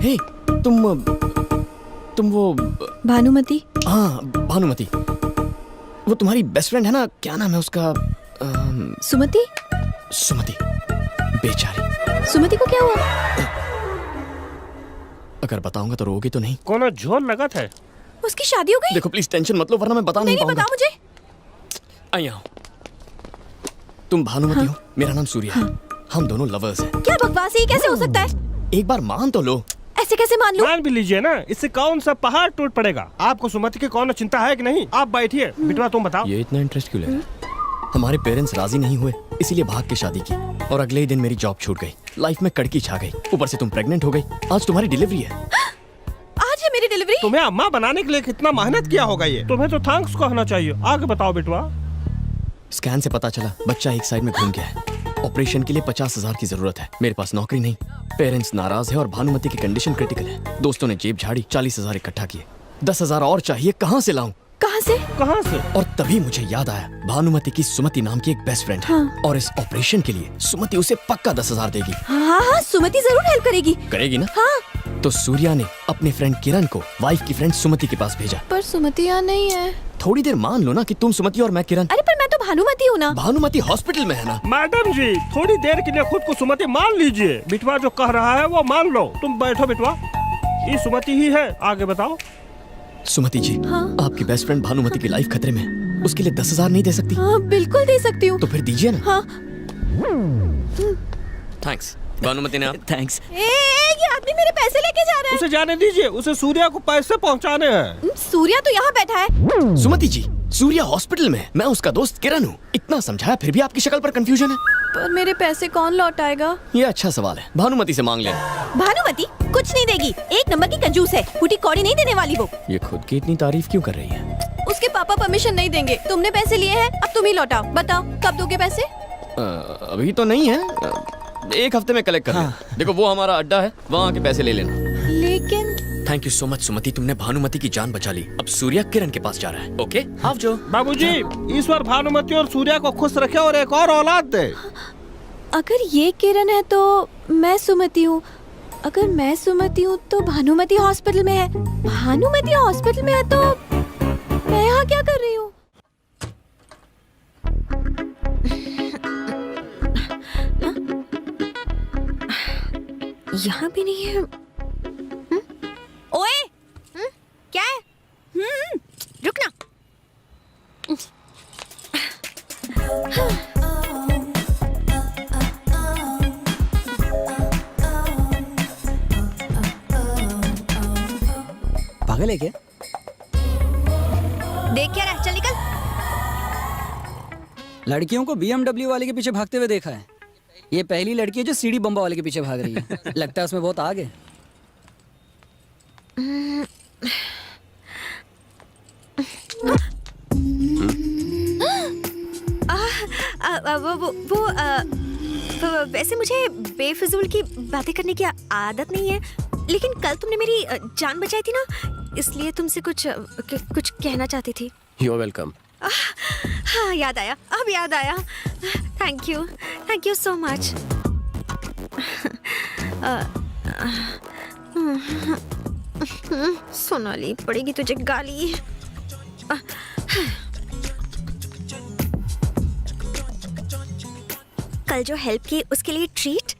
हे, तुम वो भानुमति। हाँ, भानुमति। वो तुम्हारी बेस्ट फ्रेंड है ना, क्या नाम है उसका? सुमति। सुमति, बेचारी। सुमति को क्या हुआ? अगर बताऊंगा तो रोगी तो नहीं? कोनो झोल लगत है। उसकी शादी हो गई? देखो प्लीज टेंशन मत लो, वरना मैं बता नहीं पाऊंगा। बताओ मुझे। आई आओ। तुम भानुमति हो, मेरा नाम सूर्या है। हम दोनों लवर्स हैं। क्या बकवास है, ये कैसे हो सकता है? एक बार मान तो लो। ऐसे कैसे मान लूं? मान भी लीजिए ना, इससे कौन सा पहाड़ टूट पड़ेगा। आपको सुमति की कौन चिंता है कि नहीं? आप बैठिए, बिटवा तुम बताओ। ये इतना इंटरेस्ट क्यों ले रहे? हमारे पेरेंट्स राजी नहीं हुए, इसीलिए भाग के शादी की, और अगले ही दिन मेरी जॉब छूट गई। लाइफ में कड़की छा गई, ऊपर से तुम प्रेग्नेंट हो गई। आज तुम्हारी डिलीवरी है। आज है मेरी डिलीवरी? तुम्हें अम्मा बनाने के लिए कितना मेहनत किया होगा ये। तुम्हें तो थैंक्स कहना चाहिए। आगे बताओ बिटवा। स्कैन से पता चला बच्चा एक साइड में घूम गया है। ऑपरेशन के लिए 50,000 की जरूरत है। मेरे पास नौकरी नहीं, पेरेंट्स नाराज है और भानुमति की कंडीशन क्रिटिकल है। दोस्तों ने जेब झाड़ी, 40,000 इकट्ठा किए। 10,000 और चाहिए, कहाँ से लाऊं? कहाँ से? कहाँ से? और तभी मुझे याद आया, भानुमति की सुमति नाम की एक बेस्ट फ्रेंड है। और इस ऑपरेशन के लिए सुमति उसे पक्का 10,000 देगी। हाँ, सुमति जरूर हेल्प करेगी। करेगी ना? हाँ। तो सूर्या ने अपने फ्रेंड किरण को वाइफ की फ्रेंड सुमति के पास भेजा। पर सुमति यहाँ नहीं है। थोड़ी देर मान लो ना कि तुम सुमति और मैं किरण। अरे पर मैं तो भानुमति हूँ ना। भानुमति हॉस्पिटल में है ना। मैडम जी, थोड़ी देर के लिए खुद को सुमति मान लीजिए। बिटवा जो कह रहा है वो मान लो। तुम बैठो बिटवा, ये सुमति ही है। आगे बताओ। सुमति जी, हाँ? आपकी बेस्ट फ्रेंड भानुमति की लाइफ खतरे में है। उसके लिए 10,000 नहीं दे सकती? हाँ, बिल्कुल दे सकती हूँ। तो फिर दीजिए ना। हाँ। थैंक्स भानुमति ने। थैंक्स। ये आदमी मेरे पैसे लेके जा रहा है। उसे जाने दीजिए, उसे सूर्या को पैसे पहुंचाने हैं। सूर्या तो यहाँ बैठा है। सुमति जी, सूर्या हॉस्पिटल में है। मैं उसका दोस्त किरण हूँ। इतना समझाया फिर भी आपकी शक्ल पर कंफ्यूजन है। पर मेरे पैसे कौन लौटाएगा? ये अच्छा सवाल है, भानुमति से मांग लेना। भानुमति कुछ नहीं देगी, एक नंबर की कंजूस है। फूटी कौड़ी नहीं देने वाली वो। ये खुद की इतनी तारीफ क्यों कर रही है? उसके पापा परमिशन नहीं देंगे। तुमने पैसे लिए हैं, अब तुम ही लौटाओ। बताओ कब दोगे पैसे? अभी तो नहीं है, एक हफ्ते में कलेक्ट कर लेना। देखो वो हमारा अड्डा है, वहाँ के पैसे ले लेना। लेकिन थैंक यू सो मच सुमति, तुमने भानुमति की जान बचा ली। अब सूर्या किरण के पास जा रहा है। ओके आप जो। बाबूजी, ईश्वर भानुमति और सूर्या को खुश रखे और एक और औलाद दे। अगर ये किरण है तो मैं सुमति हूँ। अगर मैं सुमति हूँ तो भानुमति हॉस्पिटल में है। भानुमति हॉस्पिटल में है तो मैं यहाँ क्या कर रही हूँ? यहाँ भी नहीं है। ओए, क्या है? रुक ना। पागल है क्या? देख क्या रहा, चल निकल। लड़कियों को BMW वाले के पीछे भागते हुए देखा है। ये पहली लड़की है जो सीढ़ी बम्बा वाले के पीछे भाग रही है। लगता है उसमें बहुत आग है। वैसे मुझे बेफिजूल की बातें करने की आदत नहीं है, लेकिन कल तुमने मेरी जान बचाई थी ना, इसलिए तुमसे कुछ कहना चाहती थी। You are welcome. हाँ, याद आया, अब याद आया। Thank you so much. Sonali, पड़ेगी तुझे गाली। कल जो हेल्प की उसके लिए ट्रीट।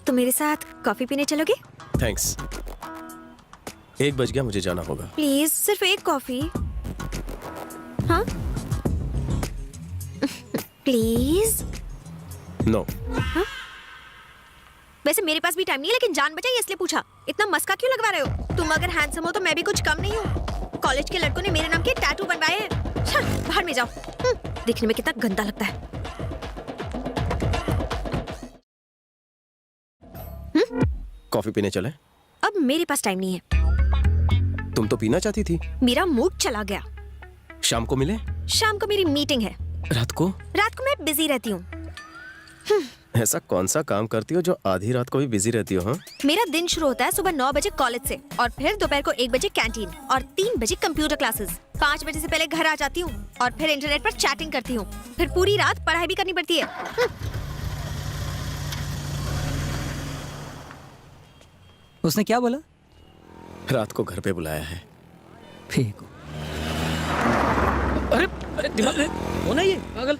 तो मेरे साथ कॉफी पीने चलोगे? थैंक्स। 1 बज गया, मुझे जाना होगा। प्लीज, सिर्फ एक कॉफी। हाँ प्लीज। नो। हाँ? वैसे मेरे पास भी टाइम नहीं है, लेकिन जान बचाई इसलिए पूछा। इतना मस्का क्यों लगवा रहे हो? तुम अगर हैंडसम हो तो मैं भी कुछ कम नहीं हूँ। कॉलेज के लड़कों ने मेरे नाम के टैटू बनवाए हैं। चल बाहर में जाओ। दिखने में कितना गंदा लगता है। कॉफी पीने चले? अब मेरे पास टाइम नहीं है। तुम तो पीना चाहती थी। मेरा मूड चला गया। शाम को मिले? शाम को मेरी मीटिंग है। रात को? रात को मैं बिजी रहती हूँ। ऐसा कौन सा काम करती हो जो आधी रात को भी बिजी रहती हो? हाँ, मेरा दिन शुरू होता है सुबह 9 बजे कॉलेज से, और फिर दोपहर को 1 बजे कैंटीन, और 3 बजे कंप्यूटर क्लासेस। 5 बजे से पहले घर आ जाती हूँ, और फिर इंटरनेट पर चैटिंग करती हूँ। फिर पूरी रात पढ़ाई भी करनी पड़ती है। उसने क्या बोला? रात को घर पे बुलाया है। फेंको। अरे अरे दिमाग होना ये पागल।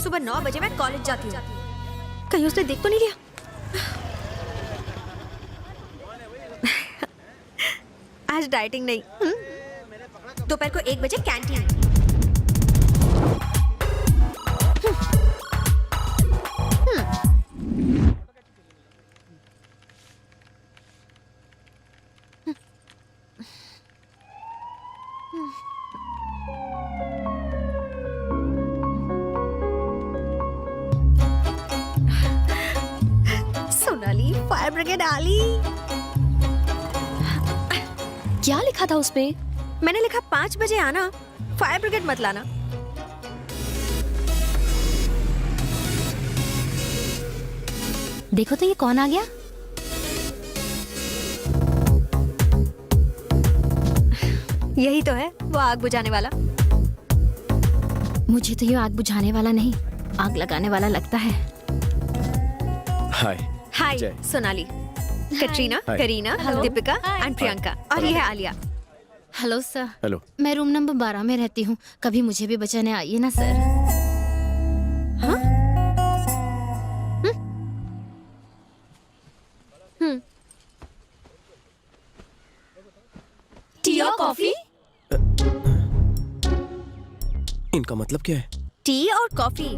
सुबह 9 बजे मैं कॉलेज जाती हूँ, कहीं उसने देख तो नहीं लिया? आज डाइटिंग नहीं। दोपहर को 1 बजे कैंटीन। सोनाली, फायर ब्रिगेड आली। क्या लिखा था उसपे? मैंने लिखा 5 बजे आना, फायर ब्रिगेड मत लाना। देखो तो ये कौन आ गया? यही तो है वो आग बुझाने वाला। मुझे तो ये आग बुझाने वाला नहीं, आग लगाने वाला लगता है। Hi. Hi Jay. Sonali, Katrina, hi. Kareena, Deepika and Priyanka, और ये है आलिया। Hello sir. हेलो। मैं रूम नंबर 12 में रहती हूँ, कभी मुझे भी बचाने आइए ना सर। टी और कॉफी? इनका मतलब क्या है? टी और कॉफी।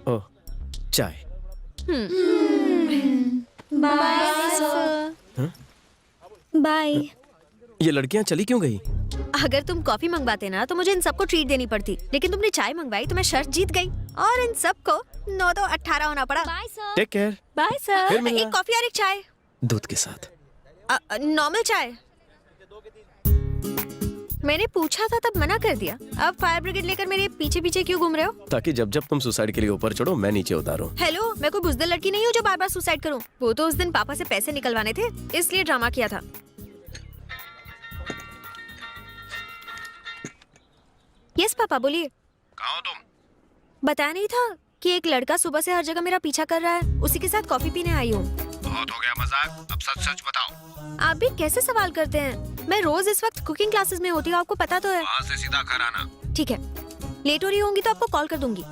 ओह, चाय। बाय। ये लड़कियां चली क्यों गई? अगर तुम कॉफी मंगवाते ना तो मुझे इन सबको ट्रीट देनी पड़ती, लेकिन तुमने चाय मंगवाई तो मैं शर्त जीत गई और इन सबको 9 तो 18 होना पड़ा। Bye sir. Take care. Bye sir. फिर मिलना। एक कॉफी और एक चाय। दूध के साथ। नॉर्मल चाय। मैंने पूछा था तब मना कर दिया, अब फायर ब्रिगेड लेकर मेरे पीछे पीछे क्यों घूम रहे हो? ताकि जब जब तुम सुसाइड के लिए ऊपर चढ़ो मैं नीचे उतारूं। हेलो, मैं कोई बुज़दिल लड़की नहीं हूँ जो बार बार सुसाइड करूँ। वो तो उस दिन पापा से पैसे निकलवाने थे, इसलिए ड्रामा किया था। यस पापा, बोलिए। कहाँ हो तुम? बताया नहीं था कि एक लड़का सुबह से हर जगह मेरा पीछा कर रहा है, उसी के साथ कॉफी पीने आई हूँ। बहुत हो गया मजाक, अब सच सच बताओ। आप भी कैसे सवाल करते हैं? मैं रोज इस वक्त कुकिंग क्लासेस में होती हूँ, आपको पता तो है। वहाँ से सीधा घर आना। ठीक है, लेट हो रही होंगी तो आपको कॉल कर दूंगी,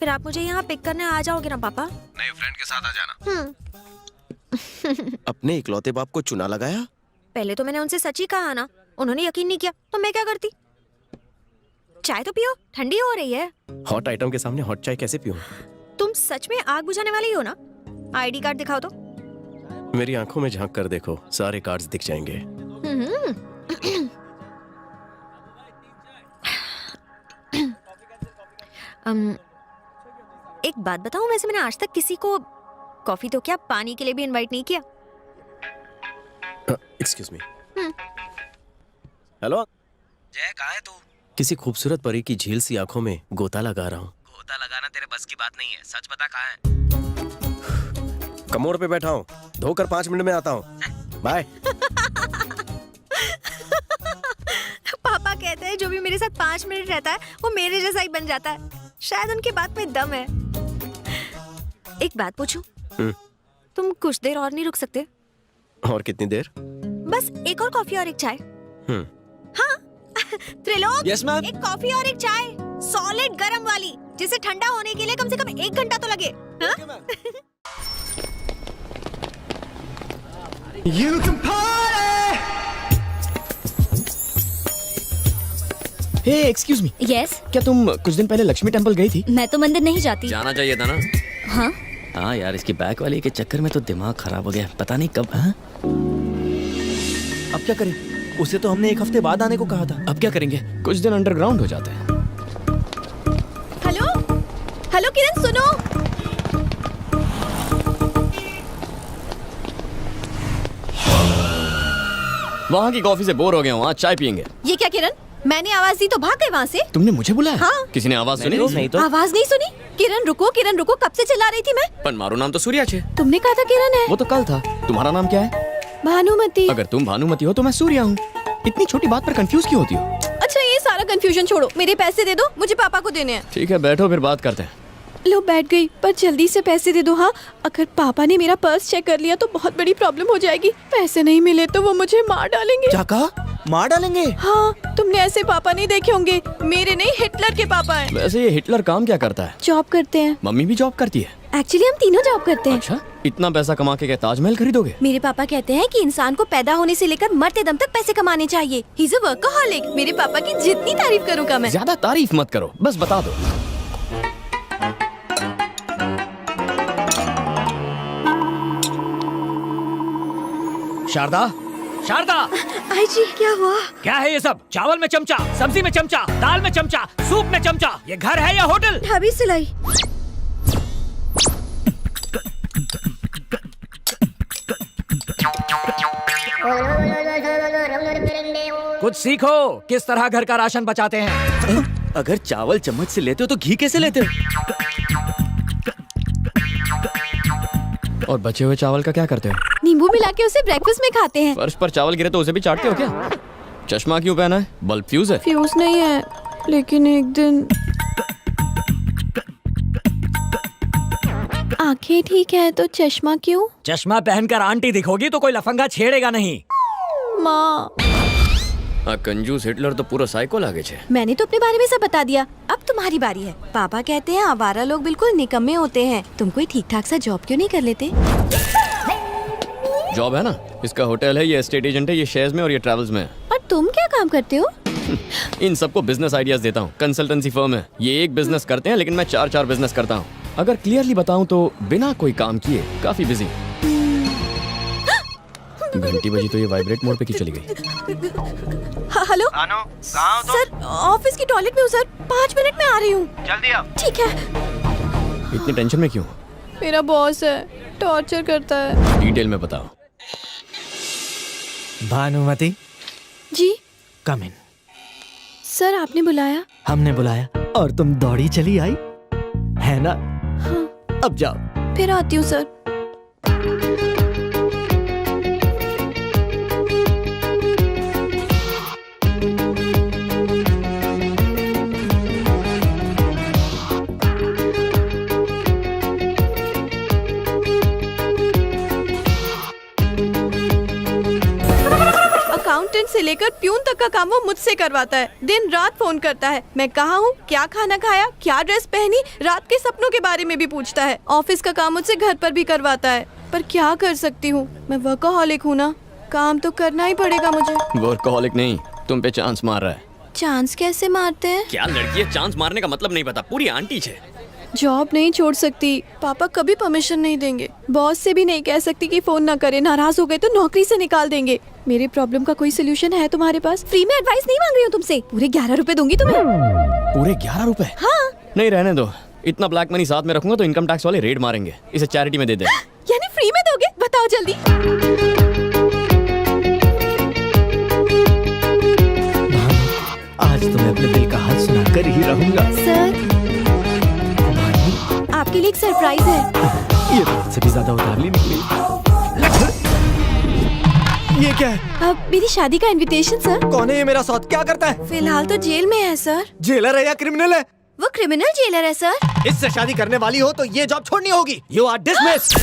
फिर आप मुझे यहाँ पिक करने आ जाओगे ना पापा? नए फ्रेंड के साथ आ जाना। अपने इकलौते बाप को चुना लगाया। पहले तो मैंने उनसे सच ही कहा ना, उन्होंने यकीन नहीं किया तो मैं क्या करती? चाय तो पियो, ठंडी हो रही है। हॉट आइटम के सामने हॉट चाय कैसे पीऊं? तुम सच में आग बुझाने वाले ही हो ना? आईडी कार्ड दिखाओ तो। मेरी आंखों में झांक कर देखो, सारे कार्ड्स दिख जाएंगे। एक बात बताऊं, वैसे मैंने आज तक किसी को कॉफी तो क्या पानी के लिए भी इनवाइट नहीं किया। Excuse me. हेलो जय, कहाँ है तू? किसी खूबसूरत परी की झील सी आंखों में गोता लगा रहा हूँ। गोता लगाना तेरे बस की बात नहीं है, सच बता कहाँ है? कमोड़ पे बैठा हूँ, धोकर 5 मिनट में आता हूँ। बाय। पापा कहते हैं जो भी मेरे साथ 5 मिनट रहता है वो मेरे जैसा ही बन जाता है, शायद उनकी बात में दम है। एक बात पूछूं? तुम कुछ देर और नहीं रुक सकते? और कितनी देर? बस एक और कॉफी और एक चाय। हाँ त्रिलोक, Yes, ma'am. एक कॉफी और एक चाय, सॉलिड गरम वाली, जिसे ठंडा होने के लिए कम से कम 1 घंटा तो लगे। हाँ? हे एक्सक्यूज मी, यस, क्या तुम कुछ दिन पहले लक्ष्मी टेंपल गई थी? मैं तो मंदिर नहीं जाती। जाना चाहिए था ना। हाँ, हाँ यार, इसकी बैक वाली के चक्कर में तो दिमाग खराब हो गया, पता नहीं कब। हाँ? अब क्या करें? उसे तो हमने 1 हफ्ते बाद आने को कहा था। अब क्या करेंगे? कुछ दिन अंडरग्राउंड हो जाते हैं। हेलो हेलो किरण, सुनो। वहाँ की कॉफी से बोर हो गया हूँ, आज चाय पियेंगे। ये क्या किरण, मैंने आवाज दी तो भाग गए वहाँ से? तुमने मुझे बुलाया? हाँ। किसी ने आवाज सुनी? नहीं तो आवाज नहीं सुनी? किरण रुको, कब से चिल्ला रही थी मैं? पर मारो नाम तो सूर्या छे। तुमने कहा था किरण है। वो तो कल था। तुम्हारा नाम क्या है? भानुमति। अगर तुम भानुमति हो तो मैं सूर्या हूँ। इतनी छोटी बात पर कंफ्यूज क्यों होती हो? अच्छा ये सारा कंफ्यूजन छोड़ो, मेरे पैसे दे दो, मुझे पापा को देने हैं। ठीक है बैठो फिर बात करते हैं। लो बैठ गई, पर जल्दी से पैसे दे दो। हाँ, अगर पापा ने मेरा पर्स चेक कर लिया तो बहुत बड़ी प्रॉब्लम हो जाएगी। पैसे नहीं मिले तो वो मुझे मार डालेंगे। क्या कहा? मार डालेंगे? हाँ, तुमने ऐसे पापा नहीं देखे होंगे। मेरे नहीं, हिटलर के पापा हैं। वैसे ये हिटलर काम क्या करता है? जॉब करते हैं। मम्मी भी जॉब करती है? एक्चुअली हम तीनों जॉब करते हैं। अच्छा, इतना पैसा कमा के क्या ताजमहल खरीदोगे? मेरे पापा कहते हैं कि इंसान को पैदा होने से लेकर मरते दम तक पैसे कमाने चाहिए। He is a workaholic. मेरे पापा की जितनी तारीफ करूँगा मैं। ज्यादा तारीफ मत करो, बस बता दो। शारदा, शारदा, आई जी क्या हुआ? क्या है ये सब? चावल में चमचा, सब्जी में चमचा, दाल में चमचा, सूप में चमचा। ये घर है या होटल? ढाबी सिलाई। कुछ सीखो, किस तरह घर का राशन बचाते हैं। अगर चावल चम्मच से लेते हो तो घी कैसे लेते हो? और बचे हुए चावल का क्या करते हो? नींबू मिला के उसे ब्रेकफास्ट में खाते हैं। फर्श पर चावल गिरे तो उसे भी चाटते हो क्या? चश्मा क्यों पहना है? बल्ब फ्यूज है? फ्यूज नहीं है, लेकिन एक दिन आंखें ठीक है तो चश्मा क्यों? चश्मा पहनकर आंटी दिखोगी तो कोई लफंगा छेड़ेगा नहीं। माँ, कंजूस हिटलर तो पूरा साइको लागे छे। मैंने तो अपने बारे में सब बता दिया, अब तुम्हारी बारी है। पापा कहते हैं आवारा लोग बिल्कुल निकम्मे होते हैं। तुम कोई ठीक ठाक सा जॉब क्यों नहीं कर लेते? जॉब है ना, इसका होटल है, ये एस्टेट एजेंट है, ये शेयर्स में और ये ट्रैवल्स में है। और तुम क्या काम करते हो? इन सबको बिजनेस आइडियाज देता हूँ। कंसल्टेंसी फर्म है, ये एक बिजनेस करते हैं लेकिन मैं 4 बिजनेस करता हूँ। अगर क्लियरली बताऊँ तो बिना कोई काम किए काफी बिजी। घंटी बजी तो ये वाइब्रेट मोड पे क्यों चली गई? हेलो अनु, कहाँ हो तुम? सर, ऑफिस की टॉयलेट में हूँ सर, 5 मिनट में आ रही हूँ। जल्दी आओ। ठीक है। इतनी टेंशन में क्यों? मेरा बॉस है, टॉर्चर करता है। डिटेल में बताओ। भानुमति, जी कम इन। सर, आपने बुलाया? हमने बुलाया और तुम दौड़ी चली आई, है ना? हाँ। अब जाओ। फिर आती हूँ सर। अकाउंटेंट से लेकर प्यून तक का काम वो मुझसे करवाता है। दिन रात फोन करता है, मैं कहाँ हूँ, क्या खाना खाया, क्या ड्रेस पहनी, रात के सपनों के बारे में भी पूछता है। ऑफिस का काम मुझसे घर पर भी करवाता है, पर क्या कर सकती हूँ, मैं वर्कaholic हूँ ना, काम तो करना ही पड़ेगा मुझे। वर्कaholic नहीं, तुम पे चांस मार रहा है। चांस कैसे मारते हैं? क्या लड़की है, चांस मारने का मतलब नहीं पता, पूरी आंटी छे। जॉब नहीं छोड़ सकती, पापा कभी परमिशन नहीं देंगे। बॉस से भी नहीं कह सकती कि फोन ना करे, नाराज हो गए तो नौकरी से निकाल देंगे। मेरे प्रॉब्लम का कोई सोल्यूशन है तुम्हारे पास? फ्री में एडवाइस नहीं मांग रही हूँ तुमसे, पूरे 11 रुपए दूंगी तुम्हें। पूरे 11 रुपए? हाँ। नहीं रहने दो, इतना ब्लैक मनी साथ में रखूंगा तो इनकम टैक्स वाले रेड मारेंगे। इसे चैरिटी में दे दे। यानी फ्री में दोगे? बताओ जल्दी। आज तुम्हें अपने दिल का हाल सुनाकर ही रहूंगा। सर, आपके लिए एक सरप्राइज है। ये बात से भी ज्यादा उतावली निकली। ये क्या है? अब मेरी शादी का इनविटेशन सर। कौन है ये मेरा साथ? क्या करता है? फिलहाल तो जेल में है सर। जेलर है या क्रिमिनल है? वो क्रिमिनल जेलर है सर। इससे शादी करने वाली हो तो ये जॉब छोड़नी होगी। You are dismissed.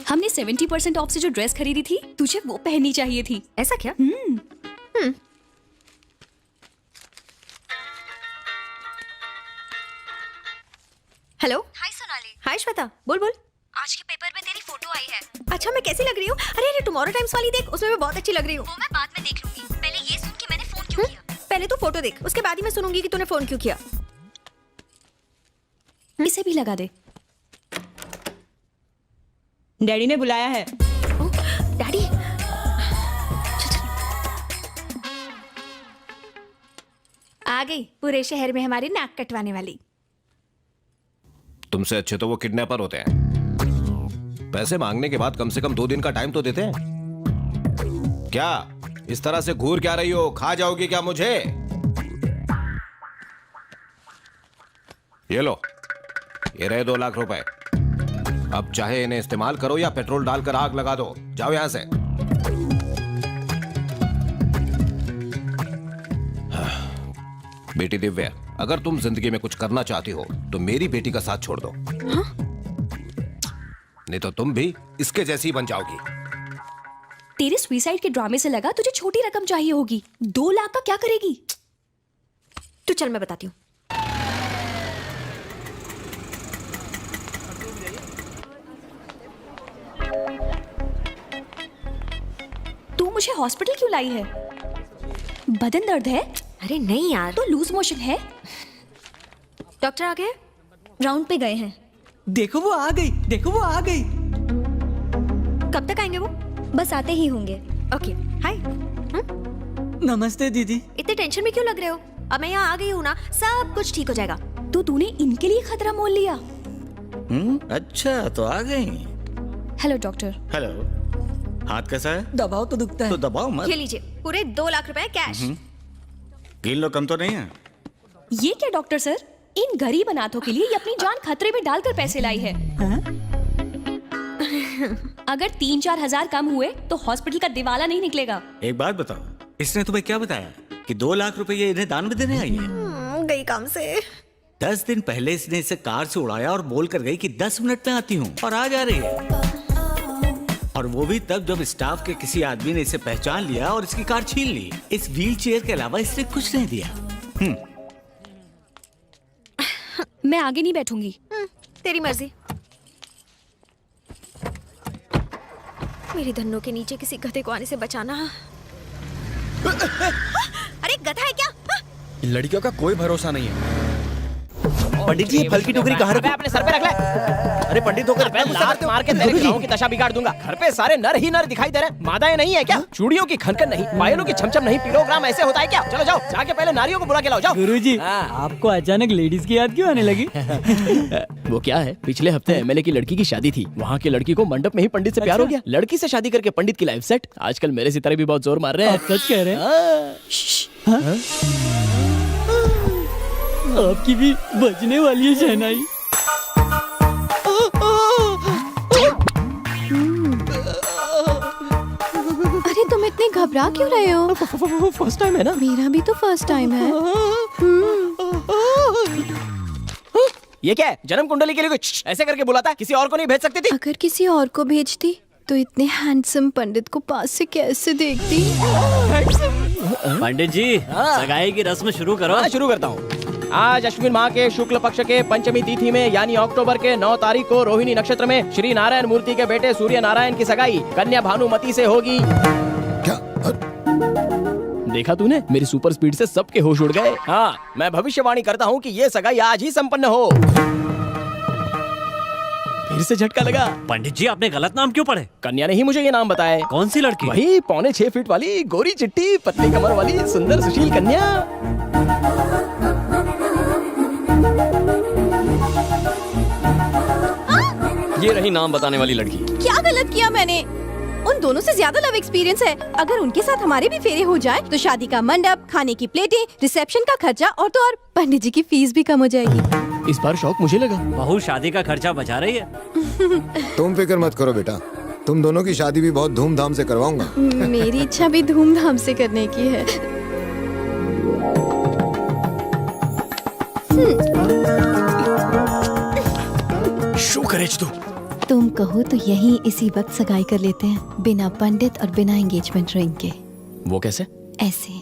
हमने 70% ऑफ से जो ड्रेस खरीदी थी, तुझे वो पहननी चाहिए थी। ऐसा क्या? हेलो। हाय सोनाली। हाय श्वेता, बोल बोल। आज के पेपर में तेरी फोटो आई है। अच्छा, मैं कैसी लग रही हूँ? अरे अरे, टुमारो टाइम्स वाली देख, उसमें मैं बहुत अच्छी लग रही हूँ। वो मैं बाद में देख लूंगी, पहले ये सुन कि मैंने फोन क्यों किया। पहले तू फोटो देख, उसके बाद ही मैं सुनूंगी कि तूने फोन क्यों किया। इसे भी लगा दे। डैडी ने बुलाया है। डैडी, आ गई पूरे शहर में हमारी नाक कटवाने वाली। तुमसे अच्छे तो वो किडनैपर होते हैं। पैसे मांगने के बाद कम से कम 2 दिन का टाइम तो देते हैं। क्या इस तरह से घूर क्या रही हो? खा जाओगी क्या मुझे? ये लो, ये रहे 2 लाख रुपए। अब चाहे इन्हें इस्तेमाल करो या पेट्रोल डालकर आग लगा दो। जाओ यहां से। बेटी दिव्या, अगर तुम जिंदगी में कुछ करना चाहती हो तो मेरी बेटी का साथ छोड़ दो। हाँ? नहीं तो तुम भी इसके जैसी बन जाओगी। तेरे सुसाइड के ड्रामे से लगा तुझे छोटी रकम चाहिए होगी। 2 लाख का क्या करेगी? तू चल, मैं बताती हूँ। तू मुझे हॉस्पिटल क्यों लाई है? बदन दर्द है? अरे नहीं यार। तो लूज मोशन है? डॉक्टर आ गए? राउंड पे गए हैं। देखो वो आ गई, देखो वो आ गई। कब तक आएंगे वो? बस आते ही होंगे। ओके, हाय। नमस्ते दीदी। इतने टेंशन में क्यों लग रहे हो? अब मैं यहाँ आ गई हूँ ना, सब कुछ ठीक हो जाएगा। तो तूने इनके लिए खतरा मोल लिया? अच्छा तो आ गई। Hello doctor. हेलो, हाथ कैसा है? दबाव तो दुखता है। तो दबाओ मत। ये लीजिए, पूरे 2 लाख रुपए कैश। 3 लोग कम तो नहीं है? ये क्या डॉक्टर सर, इन गरीब अनाथों के लिए ये अपनी जान खतरे में डालकर पैसे लाई है। अगर 3-4 हजार कम हुए तो हॉस्पिटल का दिवाला नहीं निकलेगा। एक बात बताओ, इसने तुम्हें क्या बताया कि 2 लाख रुपए ये इन्हें दान में देने आई है? गई काम से। 10 दिन पहले इसने इसे कार से उड़ाया और बोल कर गई कि 10 मिनट में आती हूँ, और आज आ रही है। और वो भी तब जब स्टाफ के किसी आदमी ने इसे पहचान लिया और इसकी कार छीन ली। इस व्हील चेयर के अलावा इसने कुछ नहीं दिया। मैं आगे नहीं बैठूंगी। तेरी मर्जी। मेरी धन्नों के नीचे किसी गधे को आने से बचाना। अरे गधा है क्या? लड़कियों का कोई भरोसा नहीं है। पंडित जी, ये फल की टोकरी कहाँ रखी? अपने सर पे रख ले। अरे पंडित होकर लात मार के तेरे गाँव की दशा बिगाड़ दूंगा। घर पे सारे नर ही नर दिखाई दे रहे हैं। मादाएं नहीं है क्या? चूड़ियों की खनखन नहीं, पायलों की छमछम नहीं, पिलोग्राम ऐसे होता है क्या? चलो जाओ, जाके पहले नारियों को बुला के लाओ। जाओ। गुरुजी, आपको अचानक लेडीज की याद क्यों आने लगी? वो क्या है, पिछले हफ्ते एमएलए की लड़की की शादी थी। वहाँ की लड़की को मंडप में ही पंडित से प्यार हो गया। लड़की से शादी करके पंडित की लाइफ सेट। आजकल मेरे सितारे भी बहुत जोर मार रहे हैं। सच कह रहे हैं? आपकी भी बजने वाली है शहनाई। अरे तुम इतने घबरा क्यों रहे हो? फर्स्ट टाइम है ना? मेरा भी तो फर्स्ट टाइम है। ये क्या है? जन्म कुंडली के लिए कुछ ऐसे करके बुलाता है? किसी और को नहीं भेज सकती थी? अगर किसी और को भेजती तो इतने हैंडसम पंडित को पास से कैसे देखती? पंडित जी, सगाई की रस्म शुरू करो। शुरू करता हूँ। आज अश्विन माह के शुक्ल पक्ष के पंचमी तिथि में यानी अक्टूबर के 9 तारीख को रोहिणी नक्षत्र में श्री नारायण मूर्ति के बेटे सूर्य नारायण की सगाई कन्या भानुमति से होगी। क्या? देखा तूने, मेरी सुपर स्पीड से सबके होश उड़ गए। हाँ, मैं भविष्यवाणी करता हूँ कि ये सगाई आज ही संपन्न हो। फिर से झटका लगा। पंडित जी, आपने गलत नाम क्यों पढ़े? कन्या ने ही मुझे ये नाम बताया। कौन सी लड़की? वही 6.25 फीट वाली, गोरी चिट्टी, पतली कमर वाली, सुंदर सुशील कन्या। ये रही नाम बताने वाली लड़की। क्या गलत किया मैंने? उन दोनों से ज्यादा लव एक्सपीरियंस है। अगर उनके साथ हमारे भी फेरे हो जाए तो शादी का मंडप, खाने की प्लेटें, रिसेप्शन का खर्चा और तो और पंडित जी की फीस भी कम हो जाएगी। इस बार शौक मुझे लगा। बहू शादी का खर्चा बचा रही है। तुम फिक्र मत करो बेटा, तुम दोनों की शादी भी बहुत धूमधाम से करवाऊंगा। मेरी इच्छा भी धूमधाम से करने की है। तुम कहो तो यहीं इसी वक्त सगाई कर लेते हैं, बिना पंडित और बिना एंगेजमेंट रिंग के। वो कैसे? ऐसे।